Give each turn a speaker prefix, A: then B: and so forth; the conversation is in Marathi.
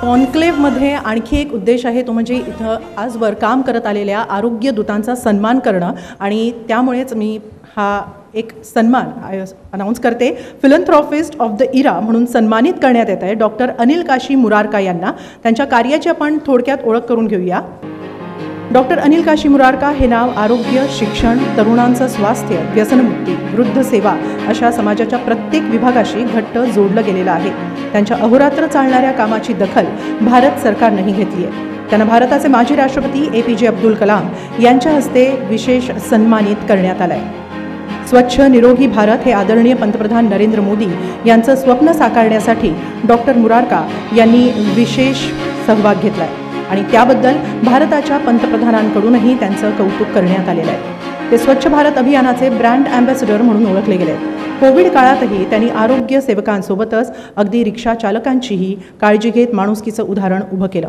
A: कॉन्क्लेव्हमध्ये आणखी एक उद्देश आहे, तो म्हणजे इथं आजवर काम करत आलेल्या आरोग्य दूतांचा सन्मान करणं आणि त्यामुळेच मी हा एक सन्मान अनाउन्स करते. फिलंथ्रॉपिस्ट ऑफ द इरा म्हणून सन्मानित करण्यात येत आहे डॉक्टर अनिल काशी मुरारका यांना. त्यांच्या कार्याची आपण थोडक्यात ओळख करून घेऊया. डॉक्टर अनिल काशी मुरारका हे नाव आरोग्य, शिक्षण, तरुणांचं स्वास्थ्य, व्यसनमुक्ती, वृद्ध सेवा अशा समाजाच्या प्रत्येक विभागाशी घट्ट जोडलं गेलेलं आहे. त्यांच्या अहोरात्र चालणाऱ्या कामाची दखल भारत सरकारनंही घेतली आहे. त्यांना भारताचे माजी राष्ट्रपती APJ अब्दुल कलाम यांच्या हस्ते विशेष सन्मानित करण्यात आलं आहे. स्वच्छ निरोगी भारत हे आदरणीय पंतप्रधान नरेंद्र मोदी यांचं स्वप्न साकारण्यासाठी डॉक्टर मुरारका यांनी विशेष सहभाग घेतला आहे आणि त्याबद्दल भारताच्या पंतप्रधानांकडूनही त्यांचं कौतुक करण्यात आलेलं आहे. ते स्वच्छ भारत अभियानाचे ब्रँड ॲम्बॅसेडर म्हणून ओळखले गेले आहेत. कोविड काळातही त्यांनी आरोग्य सेवकांसोबतच अगदी रिक्षा चालकांचीही काळजी घेत माणुसकीचं उदाहरण उभं केलं.